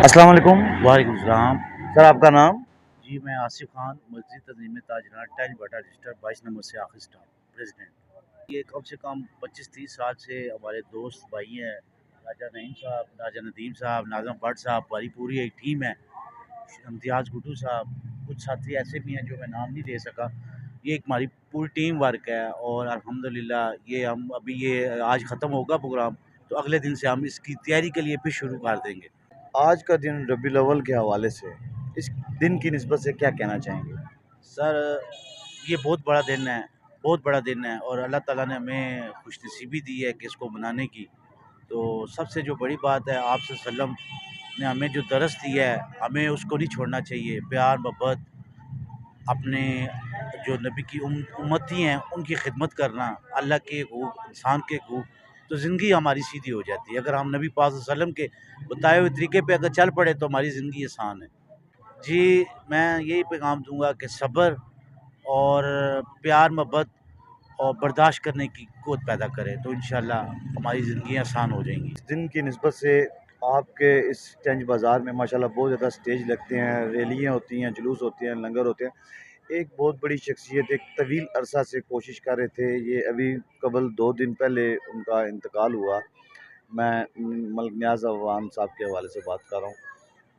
अस्सलाम वालेकुम। वालेकुम सलाम। सर आपका नाम? जी, मैं आसिफ खान, मस्जिद तंज़ीम ताजरान, टैंक बाटा रजिस्टर 22 नंबर से आखिर स्टाफ, प्रेसिडेंट। ये कम से कम 25-30 साल से हमारे दोस्त भाई हैं, राजा नईम साहब, राजा नदीम साहब, नाज़म भट्ट साहब, हमारी पूरी एक टीम है, इम्तियाज़ गुड्डू साहब, कुछ साथी ऐसे भी हैं जो मैं नाम नहीं ले सका। ये एक हमारी पूरी टीम वर्क है और अल्हम्दुलिल्लाह ये हम अभी ये आज ख़त्म होगा प्रोग्राम, तो अगले दिन से हम इसकी तैयारी के लिए फिर शुरू कर देंगे। आज का दिन रबीउल अव्वल के हवाले से इस दिन की निस्बत से क्या कहना चाहेंगे? सर, ये बहुत बड़ा दिन है, बहुत बड़ा दिन है और अल्लाह ताला ने हमें खुशनसीबी दी है कि इसको मनाने की। तो सबसे जो बड़ी बात है, आप सल्लल्लाहु अलैहि वसल्लम ने हमें जो दरस दिया है, हमें उसको नहीं छोड़ना चाहिए। प्यार, मोहब्बत, अपने जो नबी की उम्मती हैं, उनकी खिदमत करना, अल्लाह के हकूक़, इंसान के हकूक़, तो ज़िंदगी हमारी सीधी हो जाती है। अगर हम नबी पाक सल्लल्लाहु अलैहि वसल्लम के बताए हुए तरीके पे अगर चल पड़े, तो हमारी ज़िंदगी आसान है। जी, मैं यही पैगाम दूँगा कि सब्र और प्यार, मोहब्बत और बर्दाश्त करने की क़ुव्वत पैदा करें, तो इंशाअल्लाह हमारी ज़िंदगी आसान हो जाएँगी। इस दिन की निस्बत से आपके इस टंज बाज़ार में माशाल्लाह बहुत ज़्यादा स्टेज लगते हैं, रैलियाँ होती हैं, जुलूस होते हैं, लंगर होते हैं। एक बहुत बड़ी शख्सियत एक तवील अरसा से कोशिश कर रहे थे, ये अभी कबल 2 दिन पहले उनका इंतकाल हुआ। मैं मलिक नियाज़ अवान साहब के हवाले से बात कर रहा हूँ।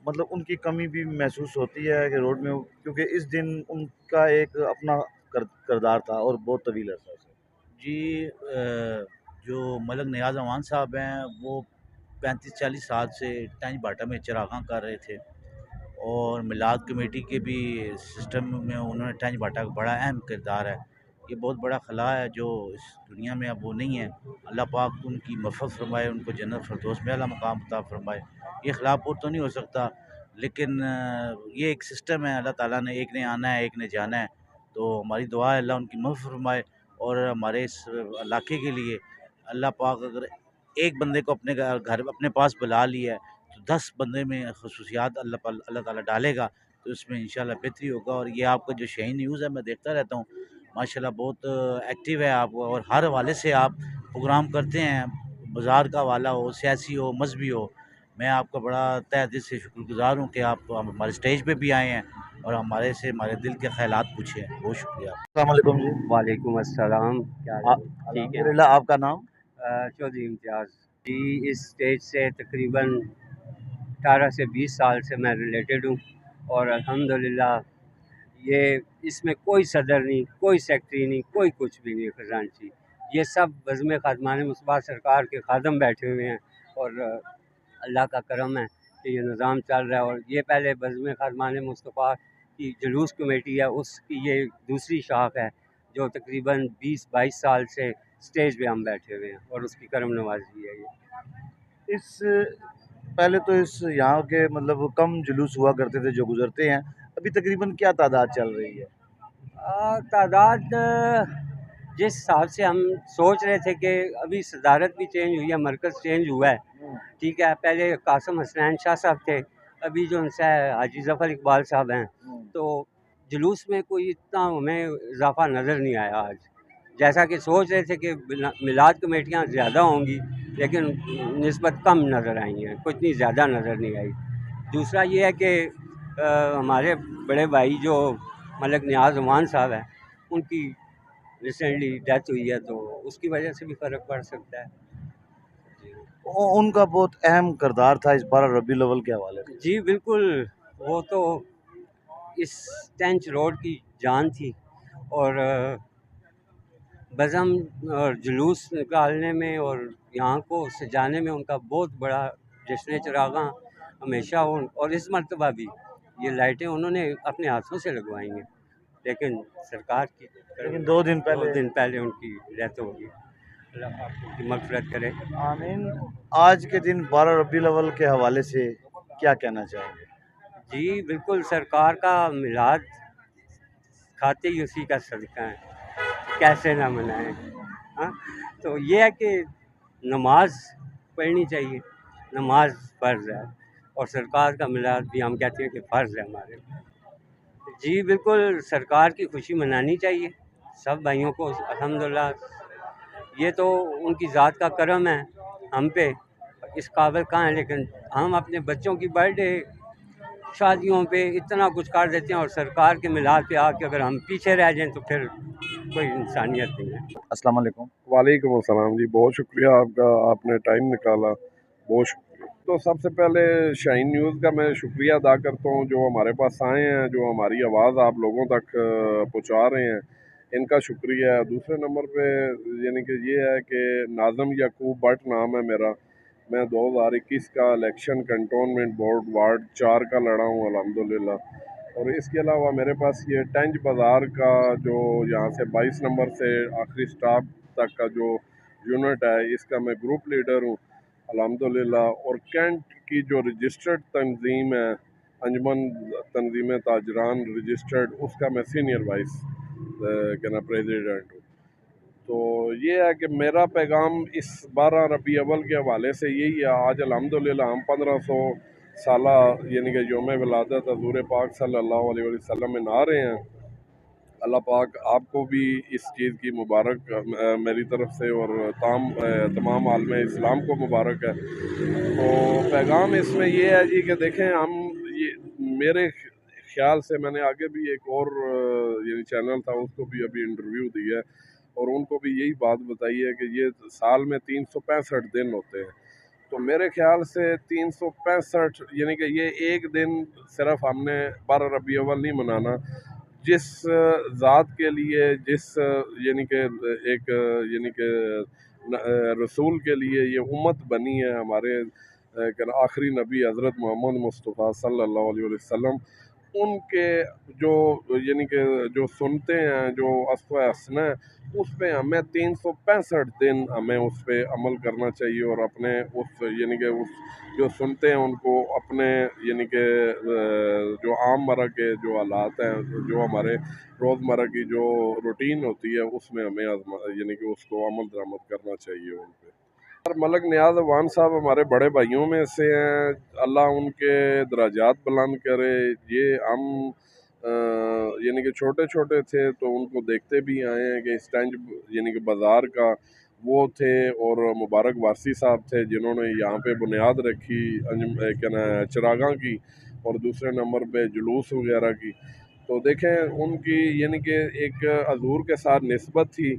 मतलब उनकी कमी भी महसूस होती है कि रोड में, क्योंकि इस दिन उनका एक अपना किरदार था और बहुत तवील अरसा से। जी, जो मलिक नियाज़ अवान साहब हैं, वो 35-40 साल से टंज बाटा में चरागां कर रहे थे और मिलाद कमेटी के भी सिस्टम में उन्होंने टंज बाटा का बड़ा अहम किरदार है। ये बहुत बड़ा खला है जो इस दुनिया में अब वो नहीं है। अल्लाह पाक उनकी मग़फ़िरत फ़रमाए, उनको जन्नत फ़िरदौस में आला मकाम अता फ़रमाए। ये खिलाफ़पुर तो नहीं हो सकता, लेकिन ये एक सिस्टम है, अल्लाह ताला ने एक ने आना है, एक ने जाना है। तो हमारी दुआ है अल्लाह उनकी मग़फ़िरत फ़रमाए और हमारे इस इलाके के लिए अल्लाह पाक अगर एक बंदे को अपने घर अपने पास बुला लिया है, तो 10 बंदे में ख़ुसूसियात अल्लाह ताला डालेगा, तो इसमें इंशाअल्लाह बेहतरी होगा। और ये आपका जो शाहीन न्यूज़ है, मैं देखता रहता हूँ, माशाल्लाह बहुत एक्टिव है आप और हर हवाले से आप प्रोग्राम करते हैं, बाज़ार का हवाला हो, सियासी हो, मज़हबी हो। मैं आपका बड़ा तहे दिल से शुक्रगुज़ार हूँ कि आप हमारे स्टेज पे भी आए हैं और हमारे दिल के ख़यालात पूछे हैं। बहुत शुक्रिया। अस्सलाम वालेकुम जी। वालेकुम अस्सलाम, क्या हाल है? ठीक है। अल्हम्दुलिल्लाह, आपका नाम? चौधरी इम्तियाज़ जी। इस स्टेज से तकरीबन 18 से 20 साल से मैं रिलेटेड हूँ और अल्हम्दुलिल्लाह ये इसमें कोई सदर नहीं, कोई सेक्रेटरी नहीं, कोई कुछ भी नहीं खजानची। ये सब बज़्म ख़ादमान मुस्तफ़ा सरकार के खादम बैठे हुए हैं और अल्लाह का करम है कि ये निज़ाम चल रहा है। और ये पहले बज़्म ख़ादमान मुस्तफ़ा की जुलूस कमेटी है, उसकी ये दूसरी शाख है जो तकरीबन 20-22 साल से स्टेज पे हम बैठे हुए हैं और उसकी करम नवाज़ी है ये। इस पहले तो इस यहाँ के मतलब कम जुलूस हुआ करते थे जो गुज़रते हैं, अभी तकरीबन क्या तादाद चल रही है? तादाद जिस हिसाब से हम सोच रहे थे कि अभी सदारत भी चेंज हुई है, मरकज़ चेंज हुआ है, ठीक है। पहले कासिम हसनैन शाह साहब थे, अभी जो उनसे हाजी ज़फ़र इकबाल साहब हैं, तो जुलूस में कोई इतना हमें इजाफ़ा नज़र नहीं आया आज। जैसा कि सोच रहे थे कि मिलाद कमेटियाँ ज़्यादा होंगी, लेकिन निस्बत कम नज़र आई हैं, कुछ इतनी ज़्यादा नज़र नहीं आई। दूसरा ये है कि हमारे बड़े भाई जो मलिक नियाज़ अवान साहब हैं, उनकी रिसेंटली डेथ हुई है, तो उसकी वजह से भी फ़र्क पड़ सकता है। उनका बहुत अहम किरदार था इस बार रबीउल अव्वल के हवाले से। जी बिल्कुल, वो तो इस टेंच रोड की जान थी और बज़म और जुलूस निकालने में और यहाँ को सजाने में उनका बहुत बड़ा जश्न चरागां हमेशा और इस मर्तबा भी ये लाइटें उन्होंने अपने हाथों से लगवाई हैं, लेकिन सरकार की लेकिन 2 दिन 2 पहले। दिन पहले उनकी डेथ हो गई। अल्लाह पाक उनकी मग़फ़िरत करे। आमीन। आज के दिन 12 रबीउल अव्वल के हवाले से क्या कहना चाहेंगे? जी बिल्कुल, सरकार का मिलाद खाते ही उसी का सदका है, कैसे ना मनाएं। हाँ, तो ये है कि नमाज पढ़नी चाहिए, नमाज फ़र्ज़ है और सरकार का मिलाद भी हम कहते हैं कि फ़र्ज़ है हमारे। जी बिल्कुल, सरकार की खुशी मनानी चाहिए सब भाइयों को। अल्हम्दुलिल्लाह ये तो उनकी ज़ात का करम है हम पे, इस काबिल कहाँ हैं, लेकिन हम अपने बच्चों की बर्थडे शादियों पे इतना कुछ कर देते हैं और सरकार के मिलाद पे आके अगर हम पीछे रह जाएं तो फिर कोई इंसानियत नहीं है। अस्सलाम वालेकुम। वालेकुम अस्सलाम जी, बहुत शुक्रिया आपका, आपने टाइम निकाला, बहुत शुक्रिया। तो सबसे पहले शाइन न्यूज़ का मैं शुक्रिया अदा करता हूँ जो हमारे पास आए हैं, जो हमारी आवाज़ आप लोगों तक पहुँचा रहे हैं, इनका शुक्रिया है। दूसरे नंबर पे यानी कि ये है कि नाज़म याकूब भट्ट नाम है मेरा, मैं 2021 का इलेक्शन कंटोनमेंट बोर्ड वार्ड 4 का लड़ा हूँ अल्हम्दुलिल्लाह। और इसके अलावा मेरे पास ये टंज बाज़ार का जो यहाँ से 22 नंबर से आखिरी स्टॉप तक का जो यूनिट है, इसका मैं ग्रुप लीडर हूँ अल्हम्दुलिल्लाह। और कैंट की जो रजिस्टर्ड तंजीम है, अंजुमन तंजीम ताजरान रजिस्टर्ड, उसका मैं सीनियर वाइस क्या ना प्रेसिडेंट हूँ। तो ये है कि मेरा पैगाम इस 12 रबी अव्वल के हवाले से यही है। आज अल्हम्दुलिल्लाह हम 1500 साला यानी कि योम विलादत हज़ूर पाक सल्लल्लाहु अलैहि वसल्लम में ना रहे हैं। अल्लाह पाक आपको भी इस चीज़ की मुबारक मेरी तरफ से और तमाम आलम इस्लाम को मुबारक है। तो पैगाम इसमें ये है जी कि देखें, हम ये मेरे ख्याल से मैंने आगे भी एक और ये चैनल था, उसको भी अभी इंटरव्यू दिया है और उनको भी यही बात बताई है कि ये साल में 365 दिन होते हैं। तो मेरे ख्याल से 365 यानी कि ये एक दिन सिर्फ हमने 12 रबी अव्वल नहीं मनाना। जिस ज़ात के लिए, जिस यानी कि एक यानी कि रसूल के लिए ये उम्मत बनी है, हमारे आखिरी नबी हज़रत मोहम्मद मुस्तफ़ा सल्लल्लाहु अलैहि वसल्लम, उनके जो यानी कि जो सुनते हैं, जो अस्वा हसना है, उस पे हमें 365 दिन हमें उस पे अमल करना चाहिए और अपने उस यानी कि उस जो सुनते हैं उनको अपने यानी कि जो आम मर्रा के जो हालात हैं, जो हमारे रोज़मर्रा की जो रूटीन होती है, उसमें हमें यानी कि उसको अमल दरामद करना चाहिए उन पे। और मलक नियाज़ अवान साहब हमारे बड़े भाइयों में से हैं, अल्लाह उनके दराजात बुलंद करे। ये हम यानी कि छोटे छोटे थे तो उनको देखते भी आए हैं कि इस टाइम यानी कि बाज़ार का वो थे, और मुबारक वारसी साहब थे जिन्होंने यहाँ पे बुनियाद रखी क्या ना चिरागां की, और दूसरे नंबर पे जुलूस वगैरह की। तो देखें उनकी यानी कि एक हजूर के साथ निस्बत थी।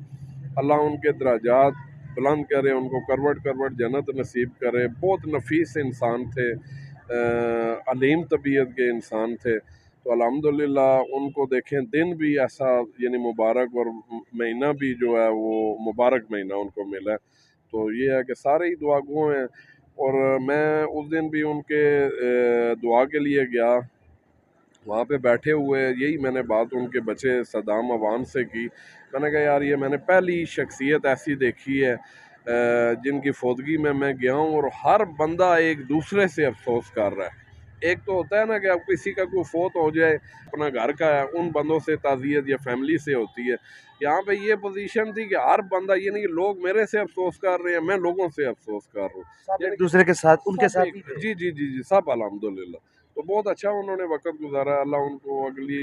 अल्लाह उनके दराजात बुलंद करे, उनको करवट करवट जन्नत नसीब करे। बहुत नफीस इंसान थे, अलीम तबीयत के इंसान थे। तो अल्हम्दुलिल्लाह उनको देखें, दिन भी ऐसा यानी मुबारक, और महीना भी जो है वो मुबारक महीना उनको मिला है। तो ये है कि सारे ही दुआ गो हैं। और मैं उस दिन भी उनके दुआ के लिए गया, वहाँ पे बैठे हुए यही मैंने बात उनके बच्चे सदाम अवान से की। मैंने कहा यार, ये मैंने पहली शख्सियत ऐसी देखी है जिनकी फौतगी में मैं गया हूँ और हर बंदा एक दूसरे से अफसोस कर रहा है। एक तो होता है ना कि अब किसी का कोई फोत हो जाए, अपना घर का है, उन बंदों से ताज़ियत या फैमिली से होती है। यहाँ पे ये पोजीशन थी कि हर बंदा, ये नहीं कि लोग मेरे से अफसोस कर रहे हैं, मैं लोगों से अफसोस कर रहा हूँ। एक दूसरे के साथ, उनके सब साथ एक, ही थे। जी जी जी जी, सब अल्हम्दुलिल्लाह। तो बहुत अच्छा उन्होंने वक्त गुजारा, अल्लाह उनको अगली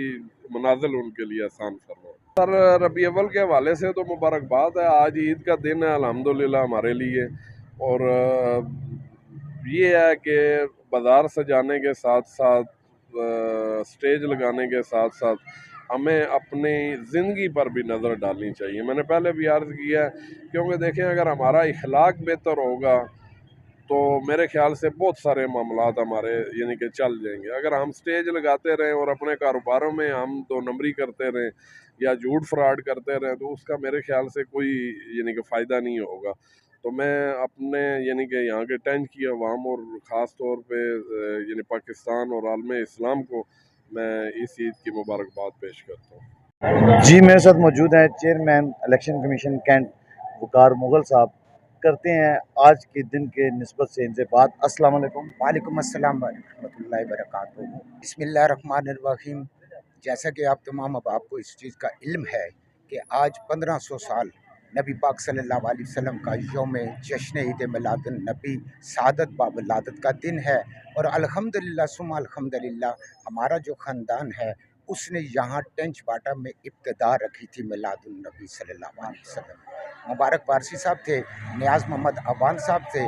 मनाजिल उनके लिए आसान फरमाए। सर, रबी अव्वल के हवाले से तो मुबारकबाद है, आज ईद का दिन है अल्हम्दुलिल्लाह हमारे लिए। और ये है कि बाज़ार सजाने के साथ साथ, स्टेज लगाने के साथ साथ, हमें अपनी ज़िंदगी पर भी नज़र डालनी चाहिए। मैंने पहले भी अर्ज़ किया है, क्योंकि देखें अगर हमारा इखलाक बेहतर होगा तो मेरे ख्याल से बहुत सारे मामलात हमारे यानी कि चल जाएंगे। अगर हम स्टेज लगाते रहें और अपने कारोबारों में हम दो नंबरी करते रहें या झूठ फ्रॉड करते रहें, तो उसका मेरे ख्याल से कोई यानी कि फ़ायदा नहीं होगा। तो मैं अपने यानी कि यहाँ के टंज की अवाम और ख़ास तौर पे यानी पाकिस्तान और आलम इस्लाम को मैं इस ईद की मुबारकबाद पेश करता हूँ। जी, मेरे साथ मौजूद हैं चेयरमैन इलेक्शन कमीशन कैंट वकार मुगल साहब। करते हैं आज के दिन के निस्बत से इनसे बात। अस्सलाम वालेकुम। वालेकुम अस्सलाम रहमतुल्लाहि वबरकातुहू। बिस्मिल्लाहिर्रहमानिर्रहीम। जैसा कि आप तमाम अब आपको इस चीज़ का इल्म है कि आज 1500 साल नबी पाक सल्लल्लाहु अलैहि वसल्लम का यौम जश्न ईद मिलादुन नबी सआदत बावलादत का दिन है। और अल्हम्दुलिल्लाह सुम्मा अल्हम्दुलिल्लाह हमारा जो ख़ानदान है उसने यहाँ टेंच बाटा में इब्तिदा रखी थी मिलादुन नबी सल्लल्लाहु अलैहि वसल्लम। मुबारक वारसी साहब थे, नियाज़ मोहम्मद अवान साहब थे,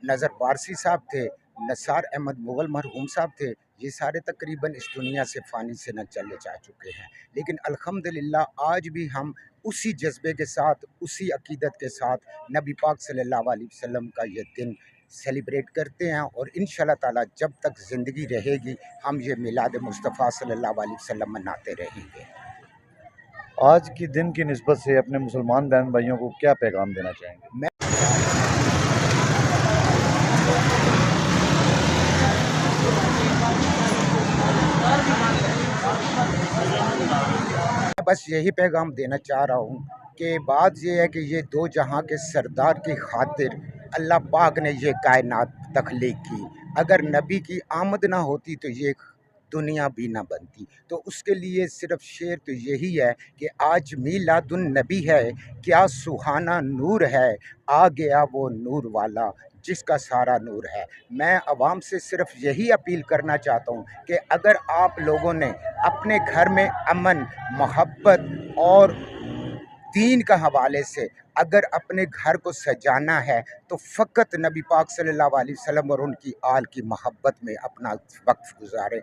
नज़र पारसी साहब थे, नसार अहमद मुग़ल मरहूम साहब थे, ये सारे तकरीबन इस दुनिया से फ़ानी से न चले जा चुके हैं। लेकिन अल्हम्दुलिल्लाह आज भी हम उसी जज्बे के साथ, उसी अक़ीदत के साथ नबी पाक सल्लल्लाहु अलैहि वसल्लम का ये दिन सेलिब्रेट करते हैं और इंशाअल्लाह ताला जब तक ज़िंदगी रहेगी हम ये मिलाद मुस्तफ़ा सल्लल्लाहु अलैहि वसल्लम मनाते रहेंगे। आज के दिन की निस्बत से अपने मुसलमान बहन भाइयों को क्या पैगाम देना चाहेंगे? मैं बस यही पैगाम देना चाह रहा हूँ कि बात ये है कि ये दो जहाँ के सरदार की खातिर अल्लाह पाक ने ये कायनात तख्लीक की। अगर नबी की आमद ना होती तो ये दुनिया भी ना बनती। तो उसके लिए सिर्फ शेर तो यही है कि आज मीलादुन नबी है, क्या सुहाना नूर है, आ गया वो नूर वाला जिसका सारा नूर है। मैं आवाम से सिर्फ यही अपील करना चाहता हूँ कि अगर आप लोगों ने अपने घर में अमन, मोहब्बत और दीन का हवाले से अगर अपने घर को सजाना है तो फ़कत नबी पाक सल्लल्लाहु अलैहि वसल्लम और उनकी आल की मोहब्बत में अपना वक्त गुजारें।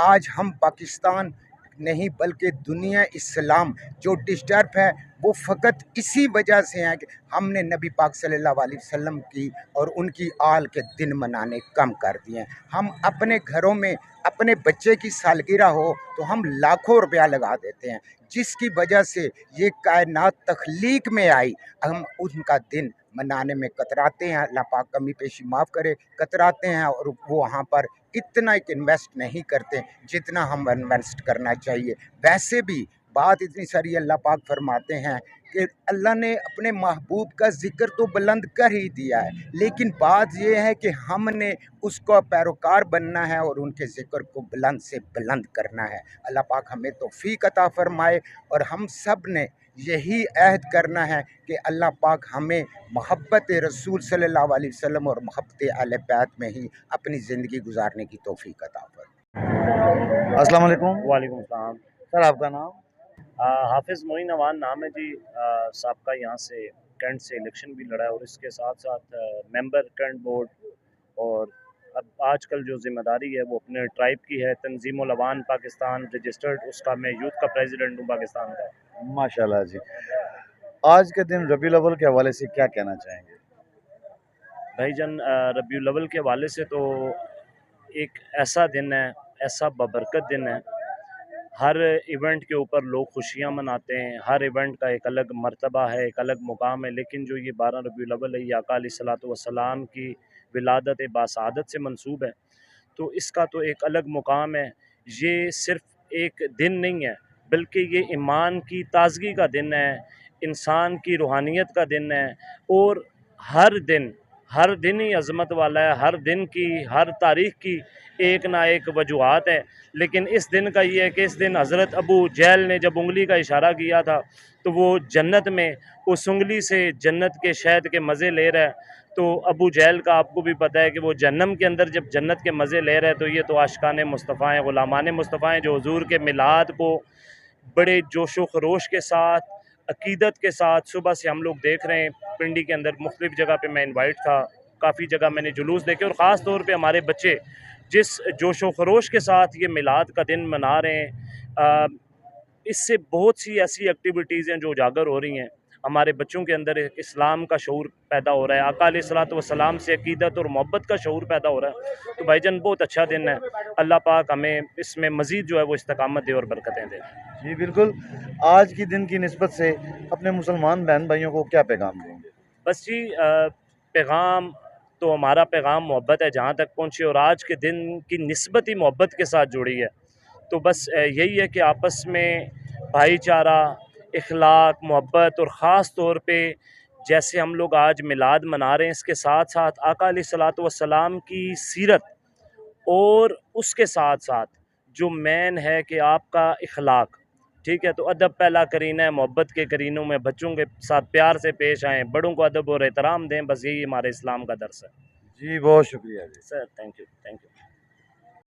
आज हम पाकिस्तान नहीं बल्कि दुनिया इस्लाम जो डिस्टर्ब है वो फ़कत इसी वजह से है कि हमने नबी पाक सल्लल्लाहु अलैहि वसल्लम की और उनकी आल के दिन मनाने कम कर दिए हैं। हम अपने घरों में अपने बच्चे की सालगिरह हो तो हम लाखों रुपया लगा देते हैं, जिसकी वजह से ये कायनात तख्लीक में आई। हम उनका दिन मनाने में कतराते हैं, अल्लाह पाक कमी पेशी माफ़ करे, कतराते हैं और वो वहाँ पर इतना एक इन्वेस्ट नहीं करते जितना हम इन्वेस्ट करना चाहिए। वैसे भी बात इतनी सारी अल्लाह पाक फरमाते हैं कि अल्लाह ने अपने महबूब का ज़िक्र तो बुलंद कर ही दिया है, लेकिन बात ये है कि हमने उसका पैरोकार बनना है और उनके ज़िक्र को बुलंद से बुलंद करना है। अल्लाह पाक हमें तौफ़ीक अता फ़रमाए और हम सब ने यही अहद करना है कि अल्लाह पाक हमें मोहब्बत रसूल सल्लल्लाहु अलैहि वसल्लम और मोहब्बत अहले बैत में ही अपनी ज़िंदगी गुजारने की तौफ़ीक अता फरमाए। अस्सलाम वालेकुम। वालेकुम सलाम। सर आपका नाम? हाफिज़ मोइन अवान नाम है जी। साबका यहाँ से कैंट से इलेक्शन भी लड़ा है और इसके साथ साथ मेंबर कैंट बोर्ड, और अब आजकल जो ज़िम्मेदारी है वो अपने ट्राइब की है। तंजीमुल अवान पाकिस्तान रजिस्टर्ड, उसका मैं यूथ का प्रेसिडेंट हूँ पाकिस्तान का। माशाल्लाह जी। आज के दिन रबीउल अव्वल के हवाले से क्या कहना चाहेंगे? भाईजान, रबीउल अव्वल के हवाले से तो एक ऐसा दिन है, ऐसा बबरकत दिन है। हर इवेंट के ऊपर लोग खुशियाँ मनाते हैं, हर इवेंट का एक अलग मर्तबा है, एक अलग मुकाम है। लेकिन जो ये 12 रबीउल अव्वल है, ये आका अलैहिस्सलातु वस्सलाम की विलादत बासआदत से मंसूब है, तो इसका तो एक अलग मुकाम है। ये सिर्फ़ एक दिन नहीं है, बल्कि ये ईमान की ताज़गी का दिन है, इंसान की रूहानियत का दिन है। और हर दिन ही अज़मत वाला है, हर दिन की, हर तारीख़ की एक ना एक वजूहात है। लेकिन इस दिन का ये है कि इस दिन हज़रत अबू जहल ने जब उंगली का इशारा किया था तो वो जन्नत में उस उंगली से जन्नत के शहद के मज़े ले रहा है। तो अबू जहल का आपको भी पता है कि वो जहन्नम के अंदर जब जन्नत के मज़े ले रहे हैं, तो ये तो आशिकाने मुस्तफ़ा हैं, ग़ुलामाने मुस्तफ़ा हैं, जो हुज़ूर के मिलाद को बड़े जोश व खरोश के साथ, अक़ीदत के साथ सुबह से हम लोग देख रहे हैं। पिंडी के अंदर मुख्तलिफ़ जगह पे मैं इनवाइट था, काफ़ी जगह मैंने जुलूस देखे, और ख़ास तौर पे हमारे बच्चे जिस जोश व खरोश के साथ ये मिलाद का दिन मना रहे हैं, इससे बहुत सी ऐसी एक्टिविटीज़ हैं जो उजागर हो रही हैं। हमारे बच्चों के अंदर एक इस्लाम का शऊर पैदा हो रहा है, आका अलैहिस्सलातु वस्सलाम से अक़ीदत और मोहब्बत का शऊर पैदा हो रहा है। तो भाईजान बहुत अच्छा दिन है, अल्लाह पाक हमें इसमें मज़ीद जो है वो इस्तकामत दे और बरकतें दे। जी बिल्कुल। आज की दिन की निस्बत से अपने मुसलमान बहन भाइयों को क्या पैगाम देंगे? बस जी, पैगाम तो हमारा पैगाम मोहब्बत है जहाँ तक पहुँची, और आज के दिन की निस्बत ही मोहब्बत के साथ जुड़ी है। तो बस यही है कि आपस में भाईचारा, इखलाक, मोहब्बत, और ख़ास तौर पे जैसे हम लोग आज मिलाद मना रहे हैं, इसके साथ साथ आका अलैहिस्सलातु वस्सलाम की सीरत, और उसके साथ साथ जो मेन है कि आपका इखलाक, ठीक है। तो अदब पहला करीना है, मोहब्बत के करीनों में बच्चों के साथ प्यार से पेश आएँ, बड़ों को अदब और एहतराम दें। बस यही हमारे इस्लाम का दर्स है। जी बहुत शुक्रिया जी। Sir thank you, thank you.